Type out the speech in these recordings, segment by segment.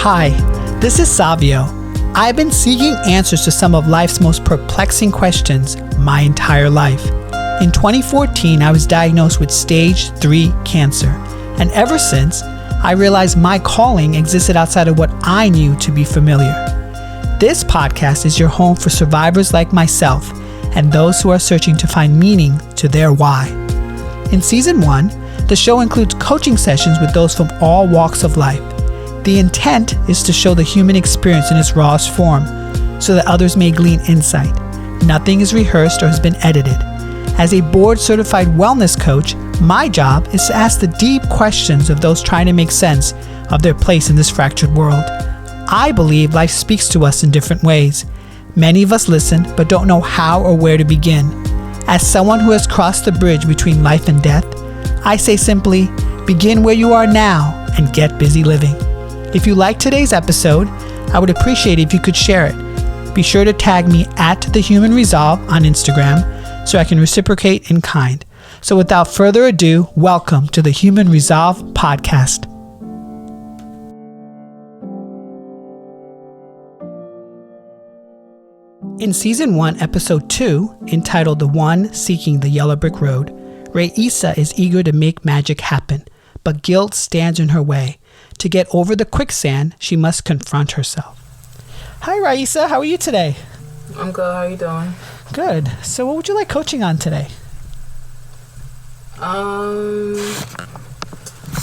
Hi, this is Savio. I've been seeking answers to some of life's most perplexing questions my entire life. In 2014, I was diagnosed with stage 3 cancer, and ever since, I realized my calling existed outside of what I knew to be familiar. This podcast is your home for survivors like myself and those who are searching to find meaning to their why. In Season 1, the show includes coaching sessions with those from all walks of life. The intent is to show the human experience in its rawest form so that others may glean insight. Nothing is rehearsed or has been edited. As a board-certified wellness coach, my job is to ask the deep questions of those trying to make sense of their place in this fractured world. I believe life speaks to us in different ways. Many of us listen but don't know how or where to begin. As someone who has crossed the bridge between life and death, I say simply, begin where you are now and get busy living. If you liked today's episode, I would appreciate it if you could share it. Be sure to tag me at The Human Resolve on Instagram so I can reciprocate in kind. So without further ado, welcome to the Human Resolve podcast. In Season 1, Episode 2, entitled The One Seeking the Yellow Brick Road, Ryessa is eager to make magic happen, but guilt stands in her way. To get over the quicksand, she must confront herself. Hi, Ryessa. How are you today? I'm good. How are you doing? Good. So what would you like coaching on today?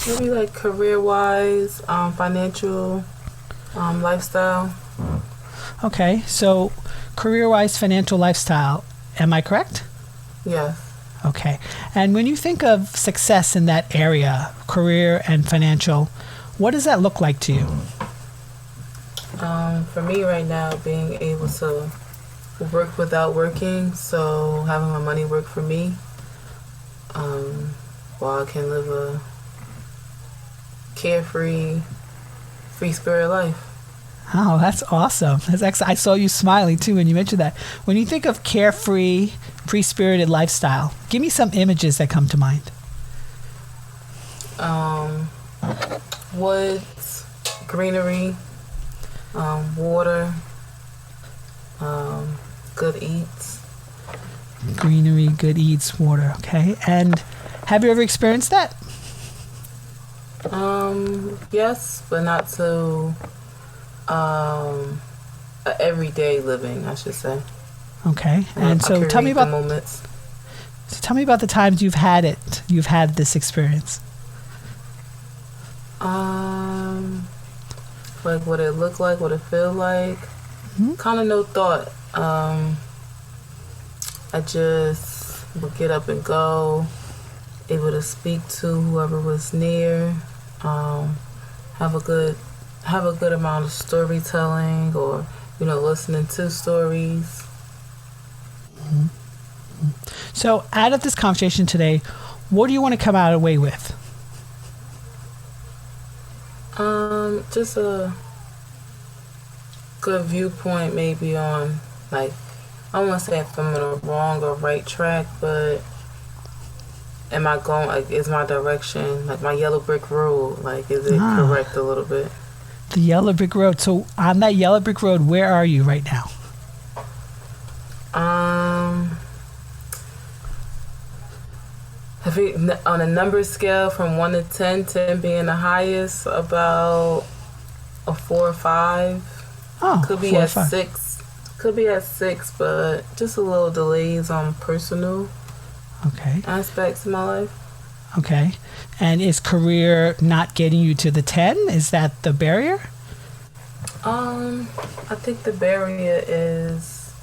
Maybe like career-wise, financial, lifestyle. Okay. So career-wise, financial, lifestyle. Am I correct? Yes. Okay. And when you think of success in that area, career and financial, what does that look like to you? For me right now, being able to work without working, so having my money work for me, while I can live a carefree, free spirit life. Oh, that's awesome. That's excellent. I saw you smiling too when you mentioned that. When you think of carefree, free-spirited lifestyle, give me some images that come to mind. Woods, greenery, water, good eats. Greenery, good eats, water. Okay. And have you ever experienced that? Yes, but not to everyday living, I should say. Okay. And so tell me about moments. So tell me about the times you've had this experience. Like what it looked like, what it feel like. Mm-hmm. Kind of no thought. I just would get up and go, able to speak to whoever was near, have a good amount of storytelling, or listening to stories. Mm-hmm. So out of this conversation today, what do you want to come out away with? Just a good viewpoint maybe on, like, I don't want to say if I'm on a wrong or right track, but am I going, like, is my direction, like my yellow brick road, like, is it correct a little bit? The yellow brick road. So on that yellow brick road, where are you right now? On a number scale from 1 to 10, 10 being the highest, about a 4 or 5. Oh, could be 4 or at 5. 6. Could be at 6, but just a little delays on personal aspects of my life. Okay. And is career not getting you to the 10? Is that the barrier? I think the barrier is,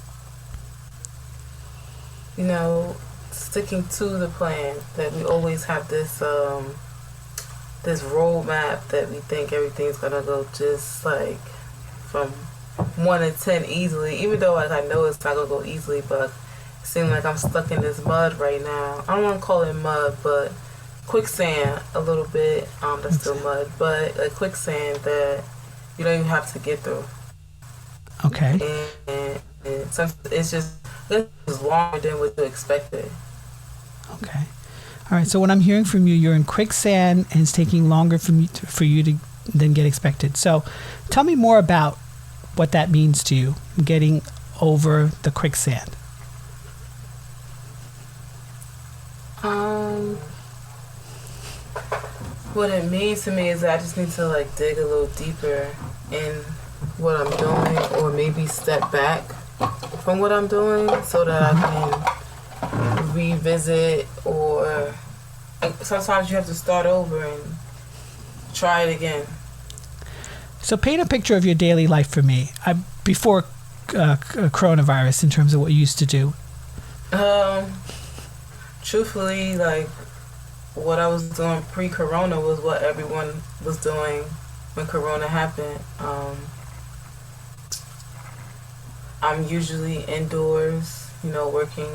sticking to the plan, that we always have this this roadmap that we think everything's gonna go just like from 1 to 10 easily, even though like I know it's not gonna go easily, but it seems like I'm stuck in this mud right now. I don't want to call it mud, but quicksand a little bit. That's still mud, but a quicksand that you have to get through. Okay. And sometimes it's just longer than what you expected. Okay. All right. So what I'm hearing from you, you're in quicksand, and it's taking longer for you to than get expected. So tell me more about what that means to you, getting over the quicksand. What it means to me is that I just need to like dig a little deeper in what I'm doing, or maybe step back from what I'm doing so that I can revisit, or sometimes you have to start over and try it again. So paint a picture of your daily life for me before coronavirus in terms of what you used to do. Truthfully, like what I was doing pre-corona was what everyone was doing when corona happened. I'm usually indoors, working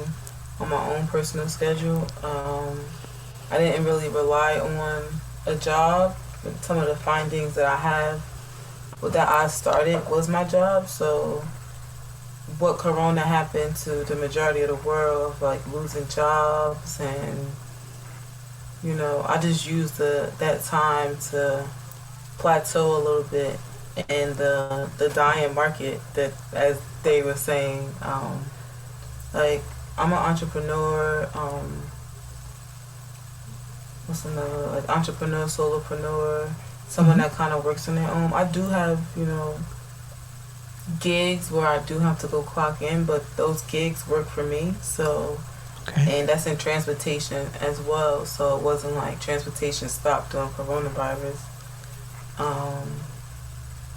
on my own personal schedule. I didn't really rely on a job. Some of the findings that I have, that I started, was my job. So what corona happened to the majority of the world, of like losing jobs, and I just used that time to plateau a little bit in the dying market, that, as they were saying, like I'm an entrepreneur, what's another, like entrepreneur, solopreneur, someone that kind of works on their own. I do have, gigs where I do have to go clock in, but those gigs work for me. So, and that's in transportation as well. So it wasn't like transportation stopped during coronavirus.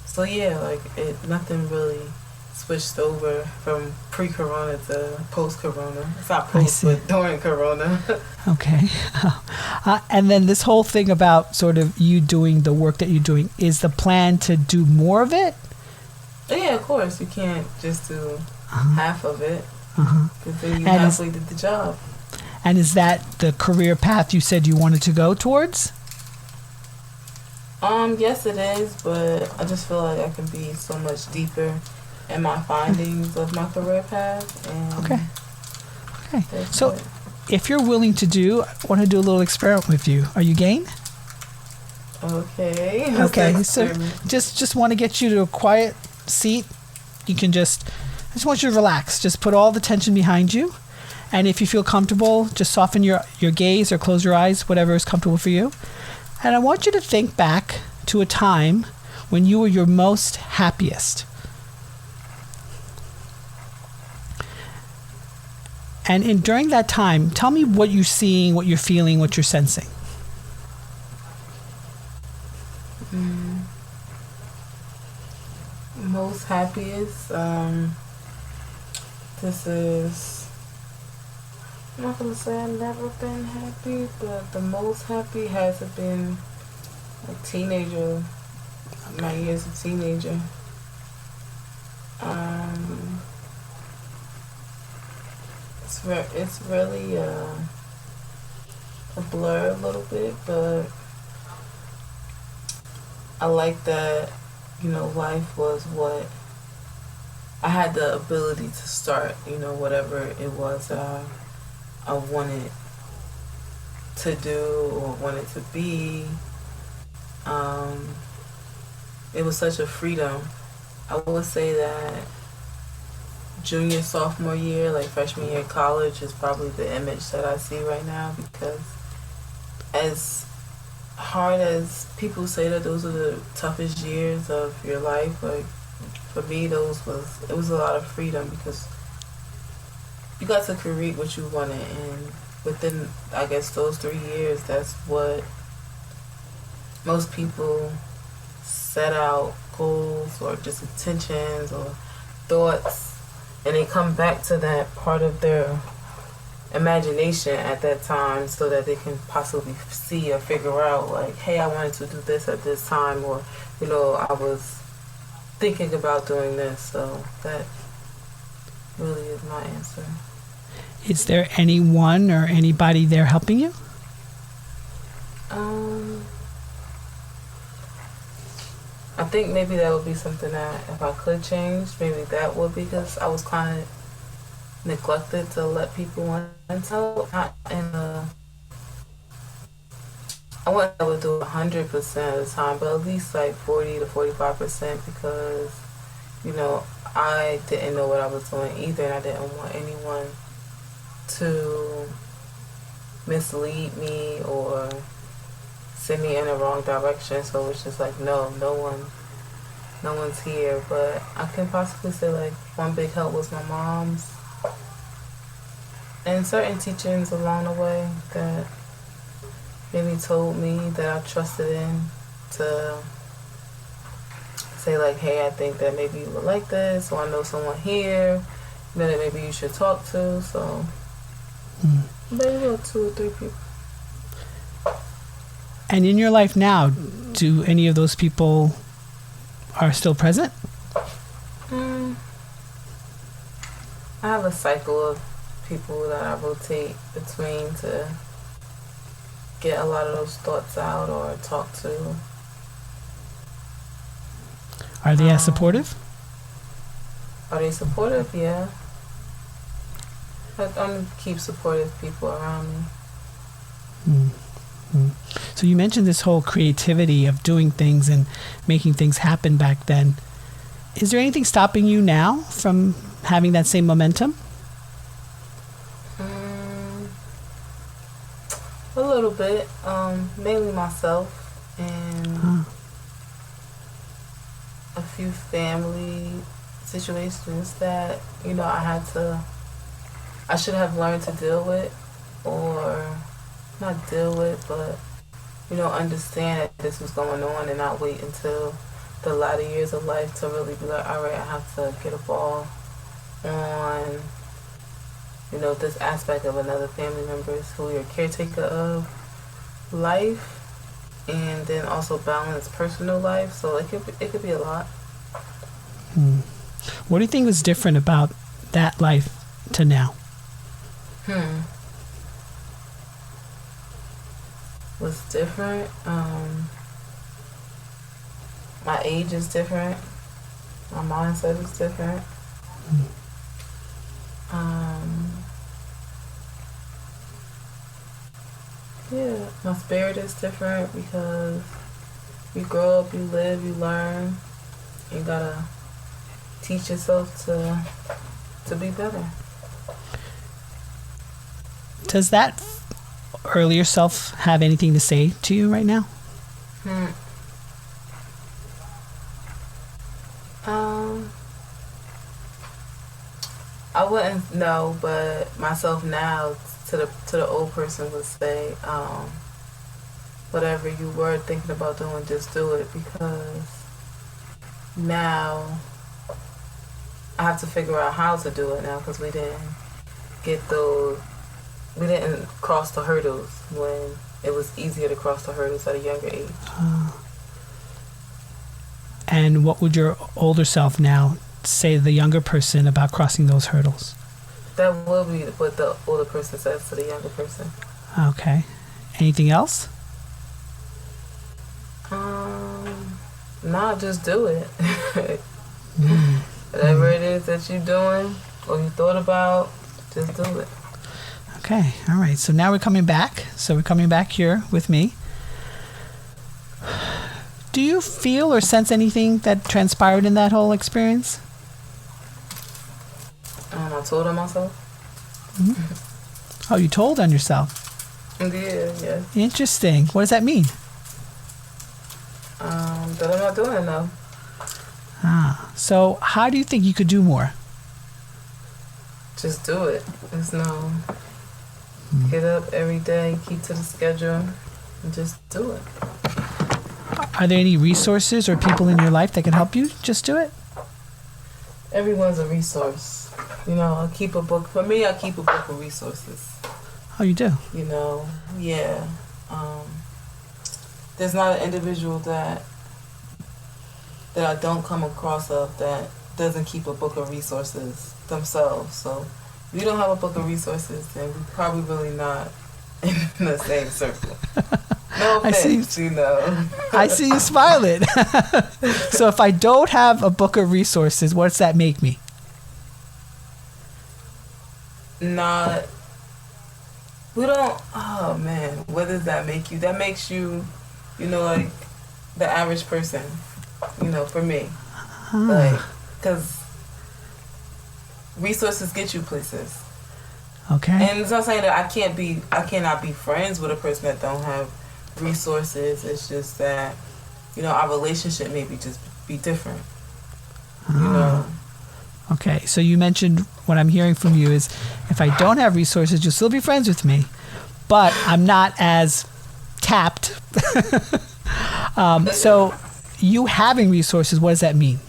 So yeah, like nothing really switched over from pre-corona to post-corona. It's not post, but during corona. Okay. And then this whole thing about sort of you doing the work that you're doing, is the plan to do more of it? Yeah, of course. You can't just do half of it. Because then you halfway did the job. And is that the career path you said you wanted to go towards? Yes, it is, but I just feel like I can be so much deeper in my findings of my career path. And okay. So, if you're willing to I want to do a little experiment with you. Are you game? Okay. Okay. So, just want to get you to a quiet seat. You can I just want you to relax. Just put all the tension behind you. And if you feel comfortable, just soften your gaze or close your eyes, whatever is comfortable for you. And I want you to think back to a time when you were your most happiest. And during that time, tell me what you're seeing, what you're feeling, what you're sensing. Most happiest. This is, I'm not gonna say I've never been happy, but the most happy has been a teenager. My years as a teenager. It's really a blur a little bit, but I like that, life was what I had the ability to start, whatever it was that I wanted to do or wanted to be. It was such a freedom. I would say that junior, sophomore year, like freshman year of college, is probably the image that I see right now, because as hard as people say that those are the toughest years of your life, like for me, it was a lot of freedom, because you got to create what you wanted, and within, I guess, those 3 years, that's what most people set out, goals or just intentions or thoughts, and they come back to that part of their imagination at that time, so that they can possibly see or figure out, like, hey, I wanted to do this at this time, or I was thinking about doing this. So that really is my answer. Is there anyone or anybody there helping you? I think maybe that would be something that, if I could change, maybe that would be, because I was kind of neglected to let people in. So not in a I wouldn't be able to do it 100% of the time, but at least like 40 to 45% because, I didn't know what I was doing either, and I didn't want anyone to mislead me or send me in the wrong direction. So it's just like, no one's here. But I can possibly say like one big help was my mom's and certain teachings along the way that maybe told me that I trusted in to say like, hey, I think that maybe you would like this, or I know someone here that maybe you should talk to. So maybe about 2 or 3 people. And in your life now, do any of those people are still present? I have a cycle of people that I rotate between to get a lot of those thoughts out or talk to. Are they as supportive? Are they supportive? Yeah. I'm going to keep supportive people around me. So you mentioned this whole creativity of doing things and making things happen back then. Is there anything stopping you now from having that same momentum? A little bit. Mainly myself and a few family situations that, I should have learned to deal with, or not deal with, but, understand that this was going on and not wait until the latter years of life to really be like, all right, I have to get a ball on, this aspect of another family member who you're a caretaker of life, and then also balance personal life. So it could be a lot. What do you think was different about that life to now? What's different? My age is different. My mindset is different. Yeah, my spirit is different because you grow up, you live, you learn. You gotta teach yourself to be better. Does that earlier self have anything to say to you right now? I wouldn't know, but myself now to the old person would say, whatever you were thinking about doing, just do it, because now I have to figure out how to do it now, because we didn't cross the hurdles when it was easier to cross the hurdles at a younger age. And what would your older self now say to the younger person about crossing those hurdles? That will be what the older person says to the younger person. Okay. Anything else? Nah, just do it. Whatever it is that you're doing or you thought about, just do it. Okay. All right. So now we're coming back. So we're coming back here with me. Do you feel or sense anything that transpired in that whole experience? I told on myself. Oh, you told on yourself? Yeah. Interesting. What does that mean? That I'm not doing enough. So how do you think you could do more? Just do it. Get up every day, keep to the schedule, and just do it. Are there any resources or people in your life that can help you just do it? Everyone's a resource. I keep a book. For me, I keep a book of resources. Oh, you do? Yeah. There's not an individual that I don't come across of that doesn't keep a book of resources themselves. So if you don't have a book of resources, then we're probably really not in the same circle. No offense, I see you smiling. So if I don't have a book of resources, what does that make me? Not We don't. Oh man, what does that make you? That makes you, like the average person. For me, like, because resources get you places. Okay. And it's not saying that I cannot be friends with a person that don't have resources. It's just that, our relationship maybe just be different. Okay, so you mentioned, what I'm hearing from you is, if I don't have resources, you'll still be friends with me, but I'm not as tapped. So you having resources, what does that mean?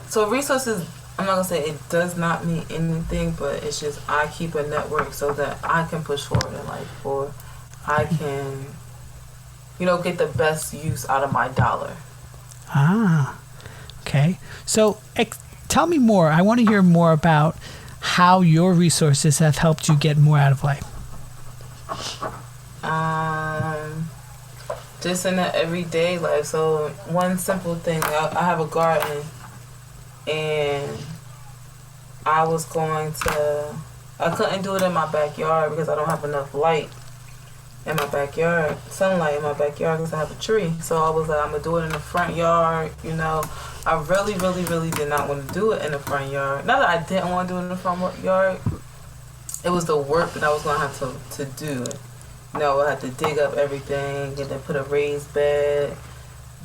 So resources, I'm not gonna say it does not mean anything, but it's just I keep a network so that I can push forward in life, or I can, get the best use out of my dollar. Okay. So tell me more. I want to hear more about how your resources have helped you get more out of life. Just in the everyday life. So one simple thing, I have a garden, and I couldn't do it in my backyard because I don't have enough light in my backyard, sunlight in my backyard, because I have a tree. So I was like, I'm going to do it in the front yard, I really, really, really did not want to do it in the front yard. Not that I didn't want to do it in the front yard. It was the work that I was going to have to do. I had to dig up everything and then put a raised bed.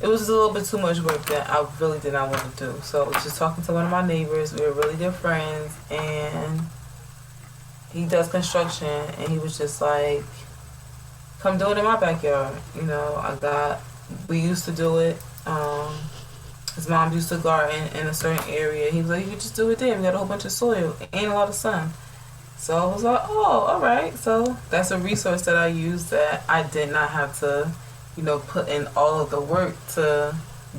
It was just a little bit too much work that I really did not want to do. So I was just talking to one of my neighbors. We were really good friends, and he does construction, and he was just like, come do it in my backyard. We used to do it. His mom used to garden in a certain area. He was like, you could just do it there. We got a whole bunch of soil. Ain't a lot of sun. So I was like, oh, all right. So that's a resource that I used that I did not have to, put in all of the work to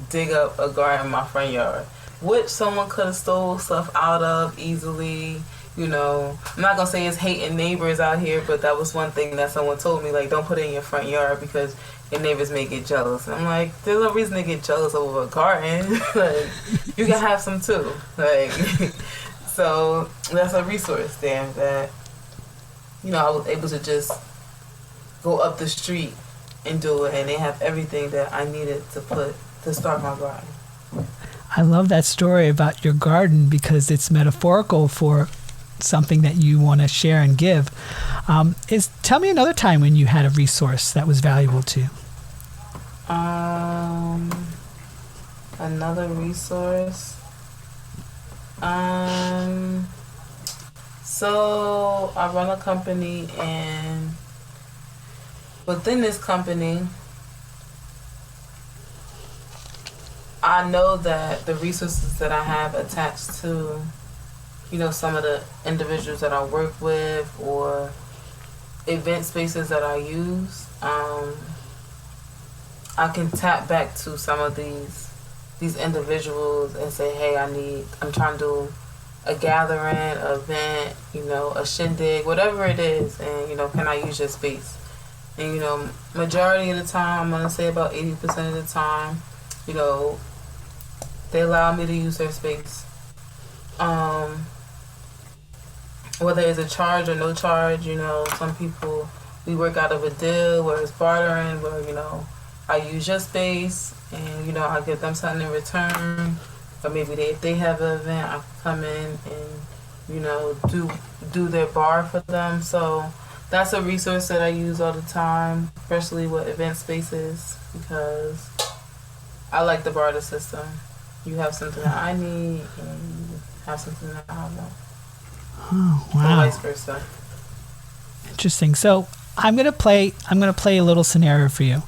dig up a garden in my front yard, which someone could have stole stuff out of easily. I'm not going to say it's hating neighbors out here, but that was one thing that someone told me, like, don't put it in your front yard because your neighbors may get jealous. And I'm like, there's no reason to get jealous over a garden. Like, you can have some too. Like, so that's a resource there that, I was able to just go up the street and do it, and they have everything that I needed to start my garden. I love that story about your garden because it's metaphorical for something that you want to share and give. Tell me another time when you had a resource that was valuable to you. Another resource. So I run a company, and within this company, I know that the resources that I have attached to, some of the individuals that I work with or event spaces that I use, I can tap back to some of these individuals and say, hey, I'm trying to do a gathering, an event, a shindig, whatever it is, and, can I use your space? And, majority of the time, I'm going to say about 80% of the time, they allow me to use their space. Whether it's a charge or no charge, some people, we work out of a deal where it's bartering, where, I use your space and, I give them something in return. Or maybe if they have an event, I can come in and, do their bar for them. So that's a resource that I use all the time, especially with event spaces, because I like the barter system. You have something that I need, and you have something that I want. Oh, wow. Or vice versa. Interesting. So I'm gonna play a little scenario for you.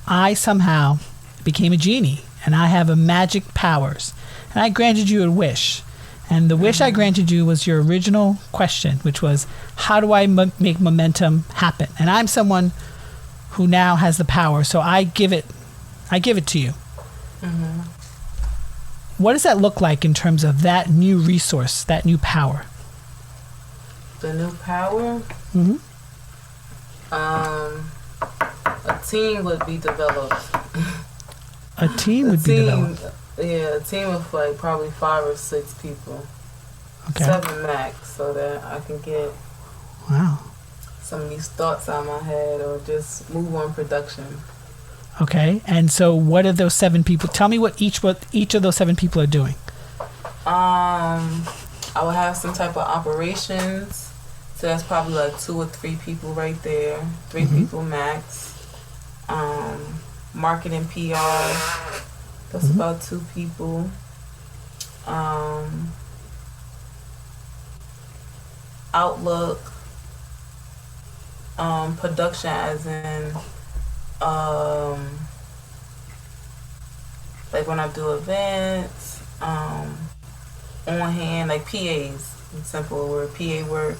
I somehow became a genie, and I have a magic powers, and I granted you a wish. And the wish I granted you was your original question, which was, how do I make momentum happen? And I'm someone who now has the power, so I give it to you. Mm-hmm. What does that look like in terms of that new resource, that new power? The new power? Mm-hmm. A team would be developed. A team would be developed. Yeah, a team of like probably 5 or 6 people. Okay. 7 max, so that I can get Wow. some of these thoughts out of my head or just move on production. Okay. And so, what are those 7 people? Tell me what each of those 7 people are doing. I will have some type of operations. So that's probably like 2 or 3 people right there. 3 people max. Marketing PR. That's about 2 people. Outlook. Production as in like when I do events, on hand, like PAs, in simple word, PA work.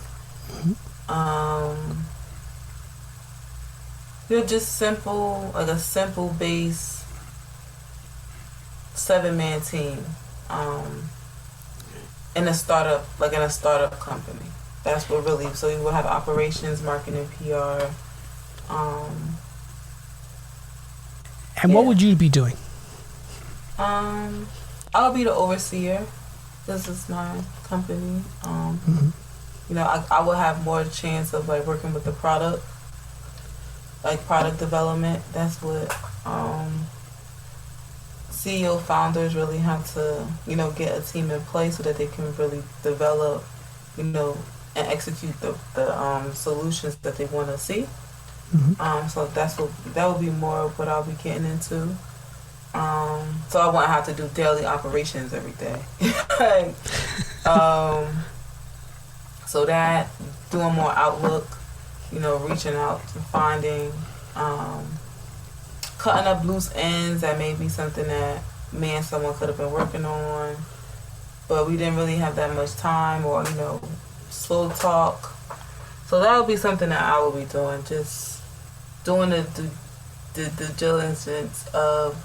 Just simple, like a simple base 7-man team. In a startup company. That's what really, so you will have operations, marketing, PR. And what would you be doing? I'll be the overseer. This is my company. I will have more chance of like working with the product, like product development. That's what CEO founders really have to, get a team in place so that they can really develop, and execute the solutions that they want to see. So that would be more of what I'll be getting into. So I won't have to do daily operations every day. Like, so that, doing more Outlook, reaching out to finding, cutting up loose ends that may be something that me and someone could have been working on, but we didn't really have that much time, or, slow talk. So that would be something that I will be doing, just doing the due diligence of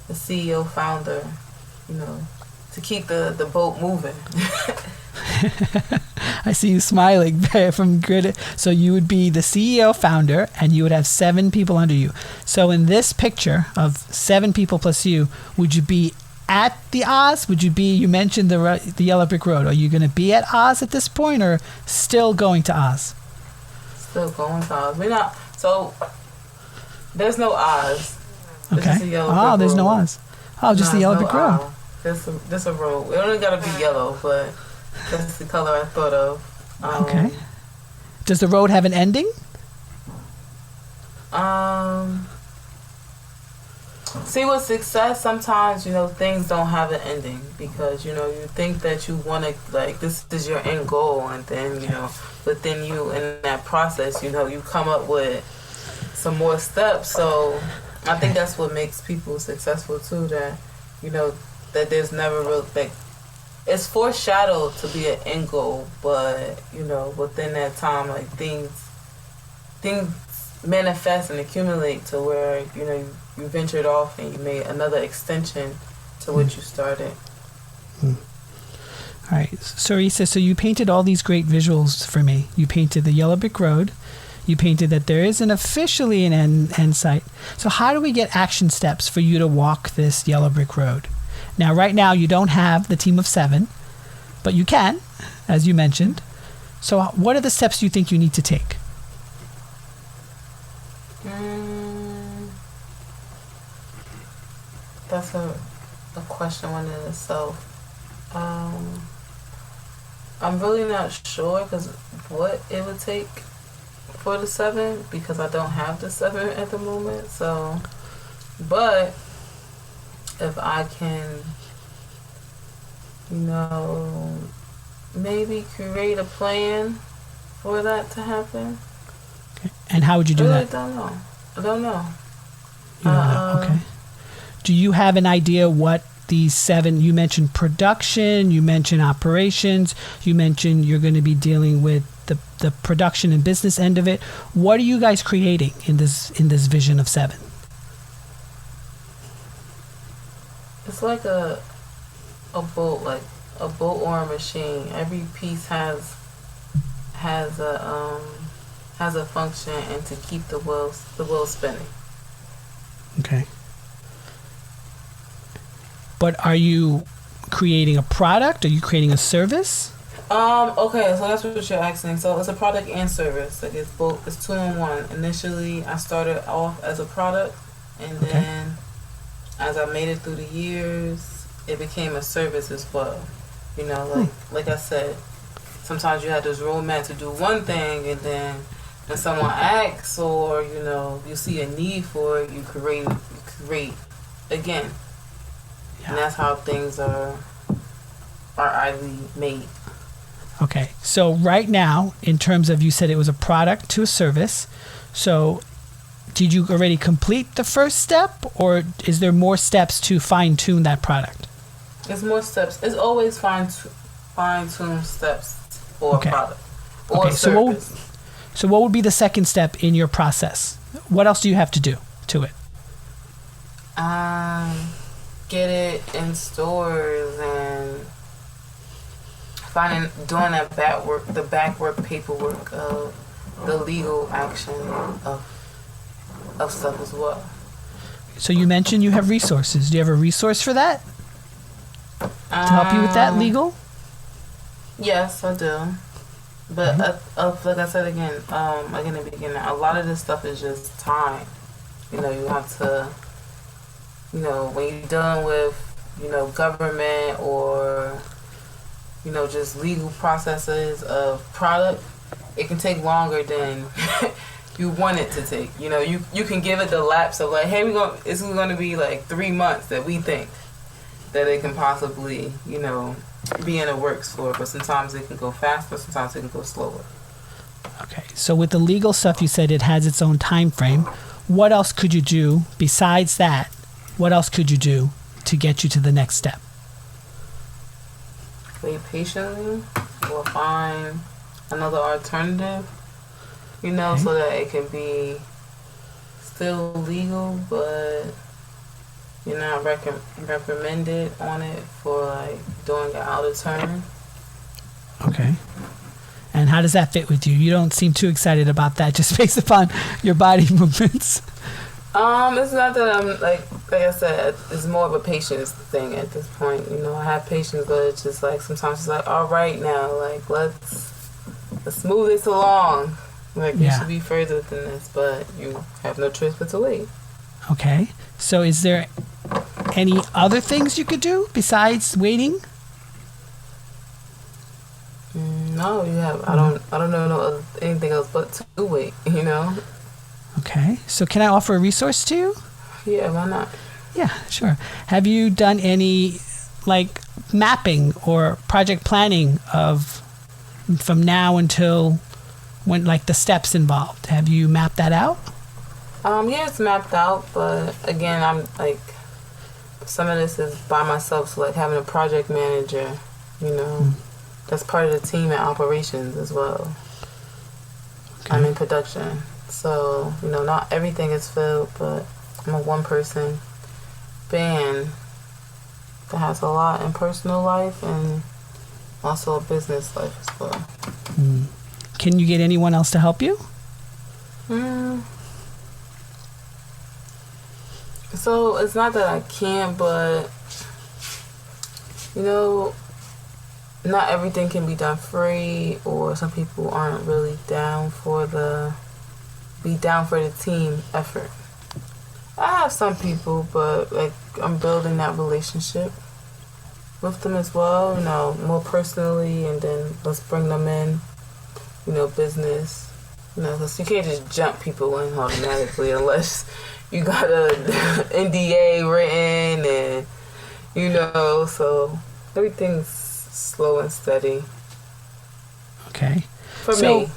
the CEO founder, to keep the boat moving. I see you smiling from good. So you would be the CEO founder, and you would have 7 people under you. So in this picture of 7 people plus you, would you be at the Oz? Would you be? You mentioned the Yellow Brick Road. Are you going to be at Oz at this point, or still going to Oz? Still going to Oz. We're not. So there's no Oz. Okay. There's no Oz. Oh, just the Yellow Brick Road. There's a road. It only got to be yellow, but that's the color I thought of. Okay. Does the road have an ending? See, with success, sometimes, things don't have an ending because, you think that you want to, like, this is your end goal, and then, but then you, in that process, you come up with some more steps. So I think that's what makes people successful, too, that, that there's never real, like, it's foreshadowed to be an end goal, but, within that time, like, things manifest and accumulate to where, you ventured off and you made another extension to what you started. All right. So Ryessa, so you painted all these great visuals for me. You painted the Yellow Brick Road. You painted that there isn't officially an end site. So how do we get action steps for you to walk this Yellow Brick Road? Now, right now, you don't have the team of 7, but you can, as you mentioned. So what are the steps you think you need to take? That's a question within itself. I'm really not sure because what it would take for the 7, because I don't have the 7 at the moment. So, but if I can, maybe create a plan for that to happen. Okay. And how would you do that? I don't know. You don't know. Okay. Do you have an idea what these 7, you mentioned production, you mentioned operations, you mentioned you're going to be dealing with the production and business end of it. What are you guys creating in this vision of 7? It's like a boat or a machine. Every piece has a function, and to keep the wheel spinning. Okay. but are you creating a product? Are you creating a service? Okay, so that's what you're asking. So it's a product and service. Like it's both. It's two in one. Initially, I started off as a product, and then as I made it through the years, it became a service as well. You know, like I said, sometimes you have this roadmap to do one thing, and then when someone asks, or you know, you see a need for it, you create again, and that's how things are idly made. Okay, so right now, in terms of, you said it was a product to a service, so did you already complete the first step, or is there more steps to fine-tune that product? It's more steps. It's always fine-tune steps for a product or a service. So what would be the second step in your process? What else do you have to do to it? Get it in stores and doing that back work paperwork of the legal action of stuff as well. So you mentioned you have resources. Do you have a resource for that? To help you with that legal? Yes, I do. But like I said again, like in the beginning, a lot of this stuff is just time. You know, you have to, you know, when you're dealing with, you know, government or, you know, just legal processes of product, it can take longer than you want it to take. You know, you can give it the lapse of like, hey, it's going to be like 3 months that we think that it can possibly, you know, be in the works for, but sometimes it can go faster, sometimes it can go slower. Okay, so with the legal stuff, you said it has its own time frame. What else could you do besides that? What else could you do to get you to the next step? Wait patiently or find another alternative, you know, so that it can be still legal, but you're not reprimanded on it for like doing it out of turn. Okay. And how does that fit with you? You don't seem too excited about that, just based upon your body movements. It's not that I'm like I said, it's more of a patience thing at this point. You know, I have patience, but it's just like sometimes it's like, all right now, like let's move this along. Like you should be further than this, but you have no choice but to wait. Okay. So is there any other things you could do besides waiting? No, you have. I don't know anything else but to wait. You know. Okay. So can I offer a resource to you? Yeah, why not? Yeah, sure. Have you done any like mapping or project planning of from now until when, like the steps involved? Have you mapped that out? Yeah, it's mapped out, but again, I'm like, some of this is by myself, so like having a project manager, you know, that's part of the team and operations as well. Okay. I'm in production, so, you know, not everything is filled, but I'm a one-person band that has a lot in personal life and also a business life as well. Can you get anyone else to help you? So it's not that I can't, but you know, not everything can be done free, or some people aren't really down for the team effort. I have some people, but like I'm building that relationship with them as well, you know, more personally, and then let's bring them in, you know, business, you know, because you can't just jump people in automatically unless you got a NDA written, and you know, so everything's slow and steady. Okay. For me.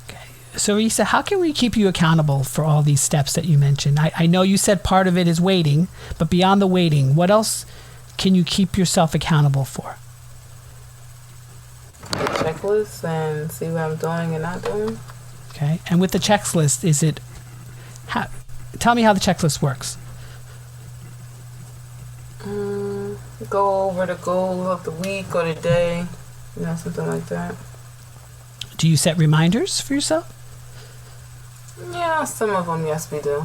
Okay. So Ryessa, how can we keep you accountable for all these steps that you mentioned? I know you said part of it is waiting, but beyond the waiting, what else can you keep yourself accountable for? A checklist and see what I'm doing and not doing. Okay. And with the checklist, tell me how the checklist works. Go over the goal of the week or the day, you know, something like that. Do you set reminders for yourself? Yeah, some of them, yes, we do.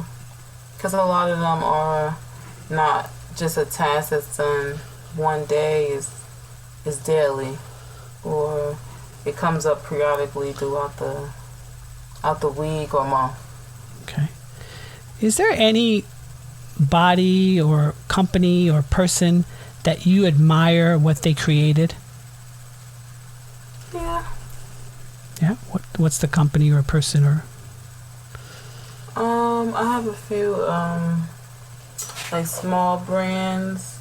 Because a lot of them are not just a task that's done one day is daily, or it comes up periodically throughout the week or month. Okay. Is there any body or company or person that you admire what they created? Yeah. Yeah. What's the company or person or? I have a few like small brands.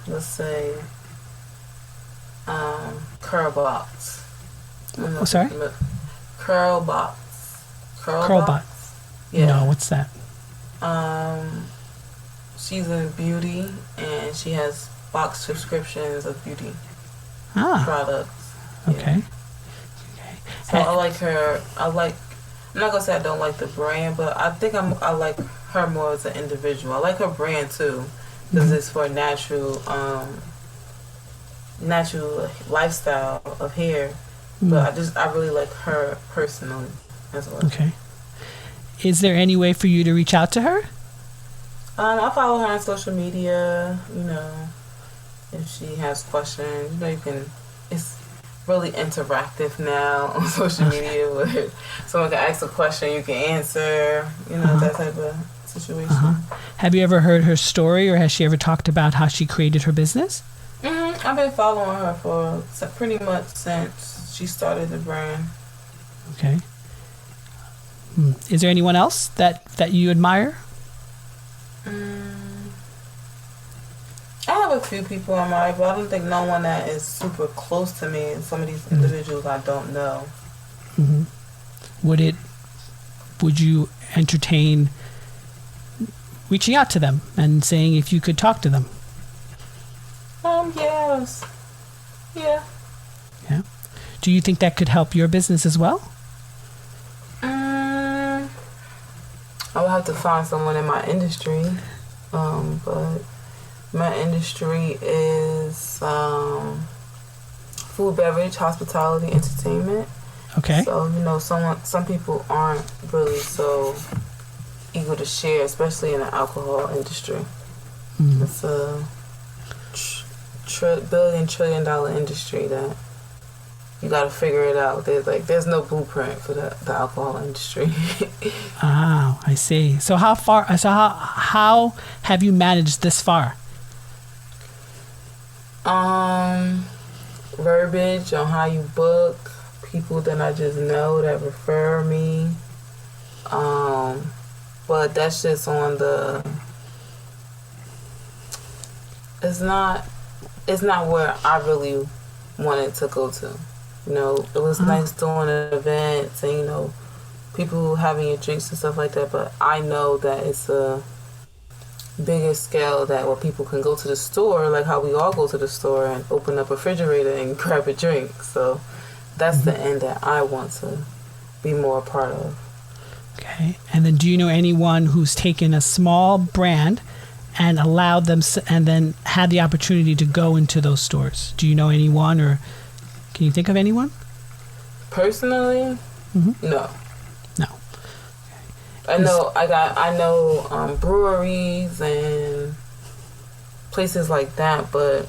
Let's say Curl Box. Oh, sorry? Curl Box. Curl Box. Yeah. No, what's that? She's in beauty, and she has box subscriptions of beauty products. Okay. Yeah. So I like her. I'm not gonna say I don't like the brand, but I think I like her more as an individual. I like her brand too, because it's for natural lifestyle of hair. But I really like her personally as well. Okay. Is there any way for you to reach out to her? I follow her on social media. If she has questions, you can. It's really interactive now on social media, where someone can ask a question, you can answer. That type of situation. Have you ever heard her story, or has she ever talked about how she created her business? I've been following her for pretty much since she started the brand. Okay. Is there anyone else that you admire? I have a few people in mind, but I don't think no one that is super close to me. And some of these individuals I don't know. Would you entertain reaching out to them and saying if you could talk to them? Yes. Yeah. Yeah. Do you think that could help your business as well? I would have to find someone in my industry, but my industry is food, beverage, hospitality, entertainment. Okay. So some people aren't really so eager to share, especially in the alcohol industry. It's a billion-trillion-dollar industry that you got to figure it out. There's no blueprint for the alcohol industry. I see. So how have you managed this far? Verbiage on how you book, people that I just know that refer me. But that's just on the. It's not where I really wanted to go to. It was nice doing an event and, people having your drinks and stuff like that, but I know that it's a bigger scale that where people can go to the store, like how we all go to the store and open up a refrigerator and grab a drink. So that's the end that I want to be more a part of. Okay. And then do you know anyone who's taken a small brand and allowed them and then had the opportunity to go into those stores? Do you know anyone, or can you think of anyone? Personally, no. No. I know breweries and places like that, but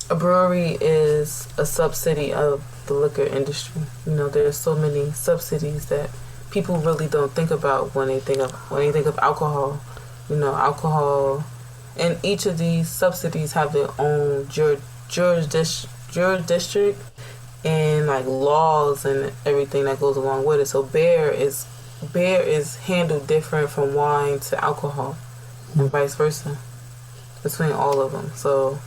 a brewery is a subsidy of the liquor industry. There's so many subsidies that people really don't think about when they think of alcohol. Alcohol, and each of these subsidies have their own jurisdiction and like laws and everything that goes along with it. So beer is handled different from wine to alcohol, and vice versa between all of them. So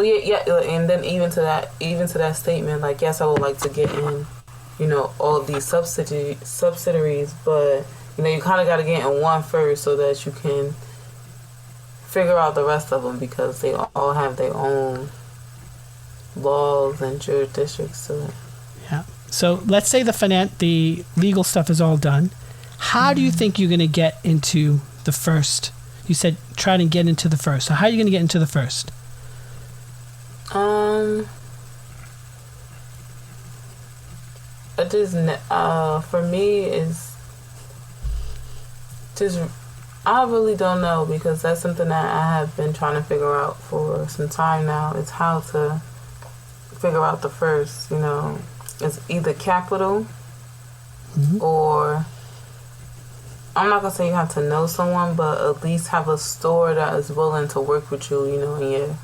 yeah, and then even to that statement, like, yes, I would like to get in, all of these subsidiaries, but you kind of got to get in one first so that you can figure out the rest of them, because they all have their own laws and jurisdictions to it. Yeah. So let's say the legal stuff is all done. How do you think you're going to get into the first? You said try to get into the first. So how are you going to get into the first? It is for me is Just, I really don't know, because that's something that I have been trying to figure out for some time now. It's how to figure out the first, it's either capital or, I'm not going to say you have to know someone, but at least have a store that is willing to work with you, in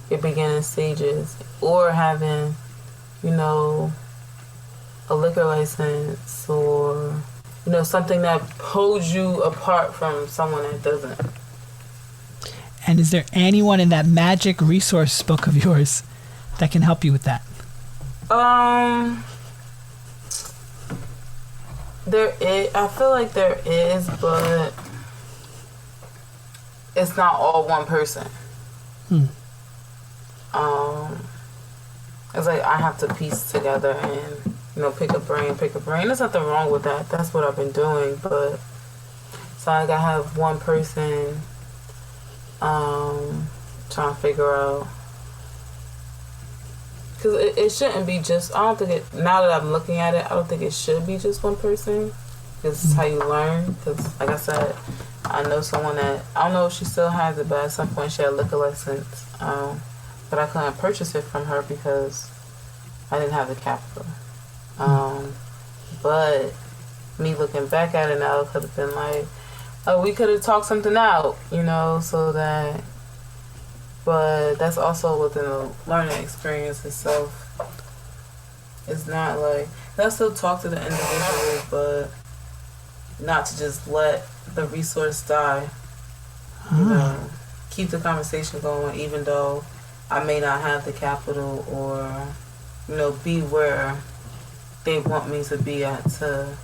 your beginning stages. Or having, a liquor license, or, something that holds you apart from someone that doesn't. And is there anyone in that magic resource book of yours that can help you with that? I feel like there is, but it's not all one person. It's like I have to piece together and, pick a brain. There's nothing wrong with that. That's what I've been doing, but so I gotta have one person trying to figure out. Because it shouldn't be just, I don't think it, now that I'm looking at it, I don't think it should be just one person. Because it's how you learn. Because, like I said, I know someone that, I don't know if she still has it, but at some point she had a liquor license. But I couldn't purchase it from her because I didn't have the capital. But me looking back at it now, it could have been like, oh, we could have talked something out, so that. But that's also within the learning experience itself. It's not like, I still talk to the individual, but not to just let the resource die. Keep the conversation going, even though I may not have the capital or, be where they want me to be at to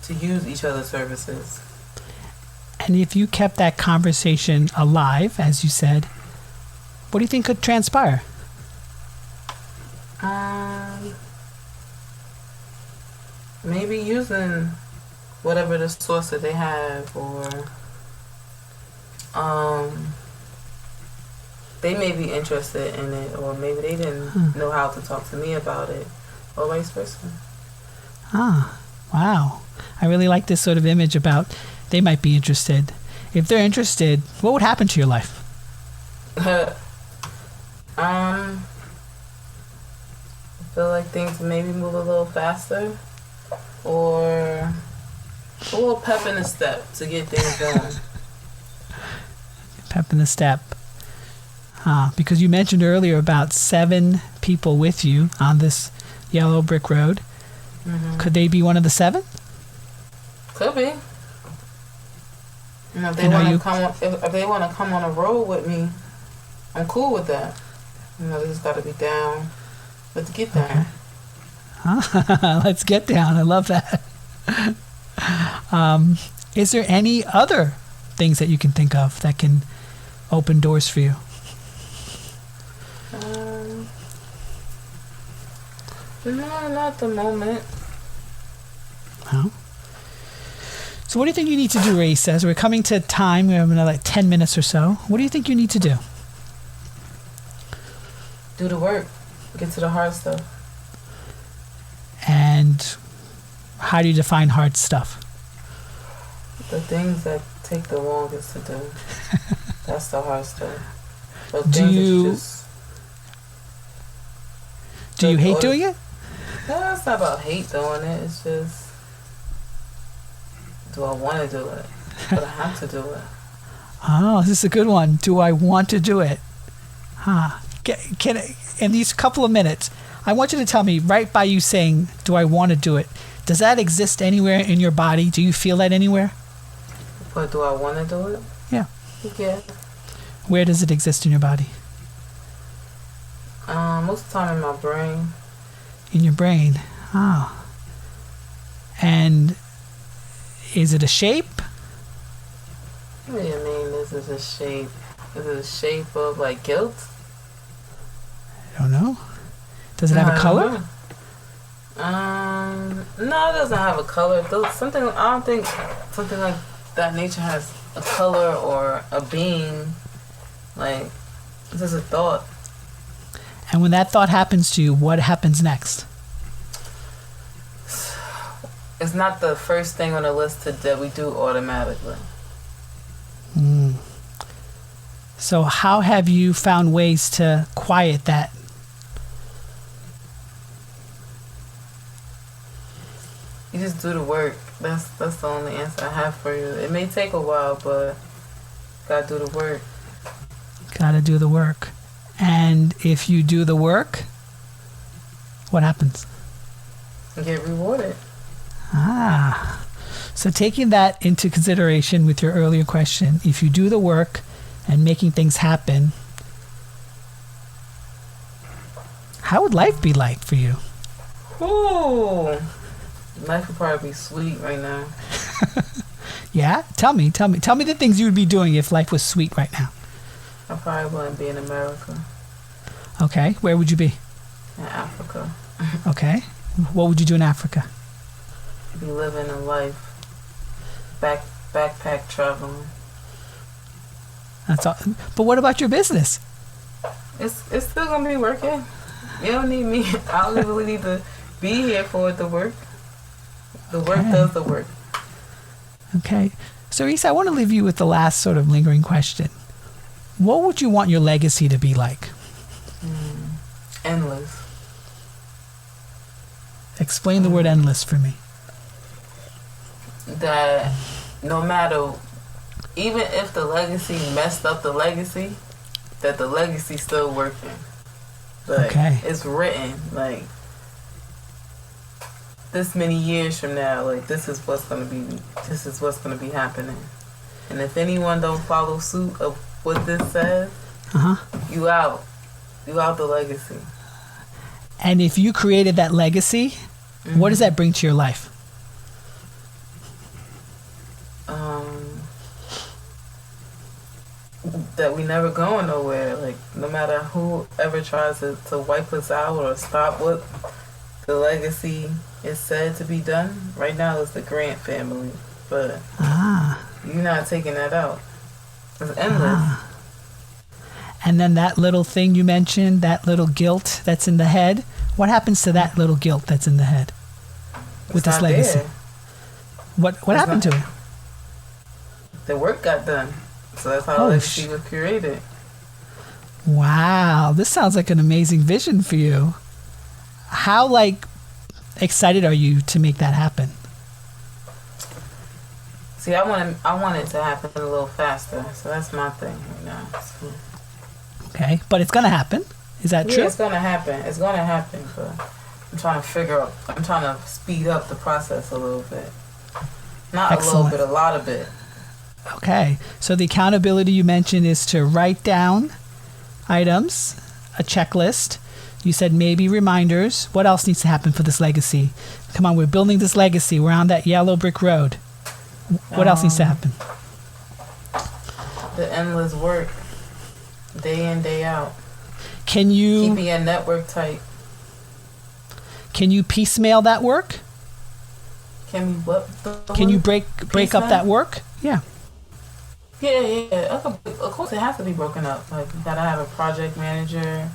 use each other's services. And if you kept that conversation alive, as you said, what do you think could transpire? Maybe using whatever the source that they have, or they may be interested in it, or maybe they didn't know how to talk to me about it, or vice versa. Wow. I really like this sort of image about they might be interested. If they're interested, what would happen to your life? I feel like things maybe move a little faster, or a little pep in the step to get things going. Pep in the step. Because you mentioned earlier about 7 people with you on this yellow brick road. Could they be one of the 7? Could be. If they want to come, if they want to come on a road with me, I'm cool with that. They just got to be down. Let's get down. Okay. Let's get down. I love that. Is there any other things that you can think of that can open doors for you? No, not at the moment. No. So what do you think you need to do, Ryessa? As we're coming to time, we have another 10 minutes or so. What do you think you need to do? Do the work. Get to the hard stuff. And how do you define hard stuff? The things that take the longest to do. That's the hard stuff. But do you hate doing it? No, it's not about hate doing it. It's just, do I want to do it? But I have to do it. Oh, this is a good one. Do I want to do it? Can in these couple of minutes, I want you to tell me, right by you saying, do I want to do it, does that exist anywhere in your body? Do you feel that anywhere? But do I want to do it? Yeah. Yeah. Where does it exist in your body? Most of the time in my brain. In your brain. Oh. And is it a shape? What do you mean this is a shape? Is it a shape of like guilt? I don't know. Does it have a color? No, it doesn't have a color. I don't think something like that nature has a color or a being. Like, it's just a thought. And when that thought happens to you, what happens next? It's not the first thing on the list that we do automatically. So how have you found ways to quiet that? You just do the work. That's the only answer I have for you. It may take a while, but gotta do the work. Gotta do the work. And if you do the work, what happens? You get rewarded. So taking that into consideration with your earlier question, if you do the work and making things happen, how would life be like for you? Ooh. Life would probably be sweet right now. Yeah? Tell me the things you would be doing if life was sweet right now. I probably wouldn't be in America. Okay. Where would you be? In Africa. Okay. What would you do in Africa? Be living a life. Backpack traveling. That's all. But what about your business? It's still gonna be working. You don't need me. I don't really need to be here for it to work. The work does the work. Okay. So Ryessa, I want to leave you with the last sort of lingering question. What would you want your legacy to be like? Endless. Explain the word endless for me. That no matter, even if the legacy messed up the legacy, that the legacy's still working. Like, it's written, like, this many years from now, like, this is what's gonna be happening. And if anyone don't follow suit of what this says, you out the legacy. And if you created that legacy, what does that bring to your life? That we never going nowhere. Like, no matter who ever tries to wipe us out or stop what the legacy is said to be done. Right now it's the Grant family, but you're not taking that out. It's endless. And then that little thing you mentioned, that little guilt that's in the head, what happens to that little guilt that's in the head with this legacy? There. What happened to it? The work got done. So that's how legacy was created. Wow, this sounds like an amazing vision for you. How excited are you to make that happen? See, I want it to happen a little faster. So that's my thing right now. So. Okay, but it's gonna happen. Is that true? Yeah, it's gonna happen. It's gonna happen, but I'm trying to speed up the process a little bit. Not Excellent. A little bit, a lot of it. Okay, so the accountability you mentioned is to write down items, a checklist. You said maybe reminders. What else needs to happen for this legacy? Come on, we're building this legacy. We're on that yellow brick road. What else needs to happen? The endless work, day in, day out. Can you keeping your network tight? Can you piecemeal that work? Can we what? Can you break up that work? Yeah. Yeah. Of course, it has to be broken up. Like, you gotta have a project manager,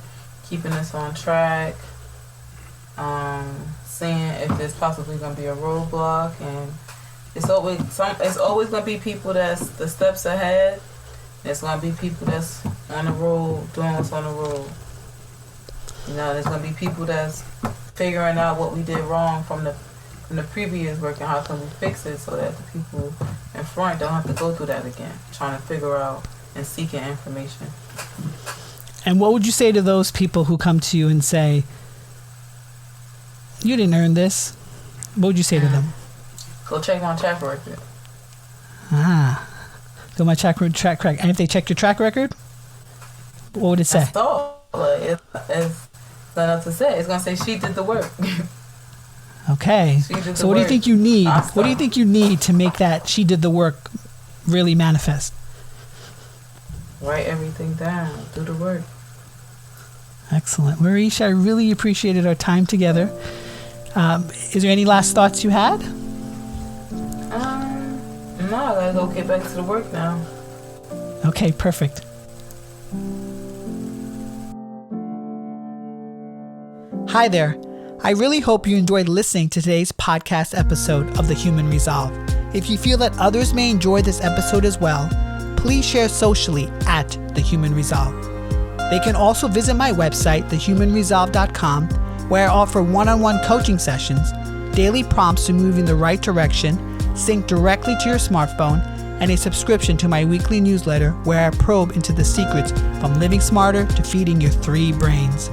keeping us on track, seeing if there's possibly gonna be a roadblock, and it's always gonna be people that's the steps ahead. There's gonna be people that's on the road doing what's on the road. You know, there's gonna be people that's figuring out what we did wrong from the previous work and how can we fix it so that the people in front don't have to go through that again, trying to figure out and seeking information. And what would you say to those people who come to you and say, you didn't earn this? What would you say to them? Go check my track record. Go my track record. And if they check your track record, what would it say? That's all. It's enough to say. It's going to say she did the work. Okay. So what do you think you need? What do you think you need to make that she did the work really manifest? Write everything down. Do the work. Excellent. Ryessa, I really appreciated our time together. Is there any last thoughts you had? No, I gotta go get back to the work now. Okay, perfect. Hi there. I really hope you enjoyed listening to today's podcast episode of The Human Resolve. If you feel that others may enjoy this episode as well, please please share socially at The Human Resolve. They can also visit my website, thehumanresolve.com, where I offer one-on-one coaching sessions, daily prompts to move in the right direction, sync directly to your smartphone, and a subscription to my weekly newsletter where I probe into the secrets from living smarter to feeding your 3 brains.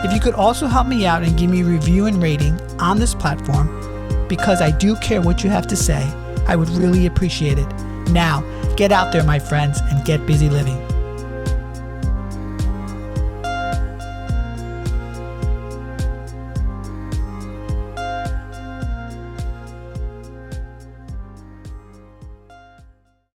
If you could also help me out and give me a review and rating on this platform, because I do care what you have to say, I would really appreciate it. Now, get out there, my friends, and get busy living.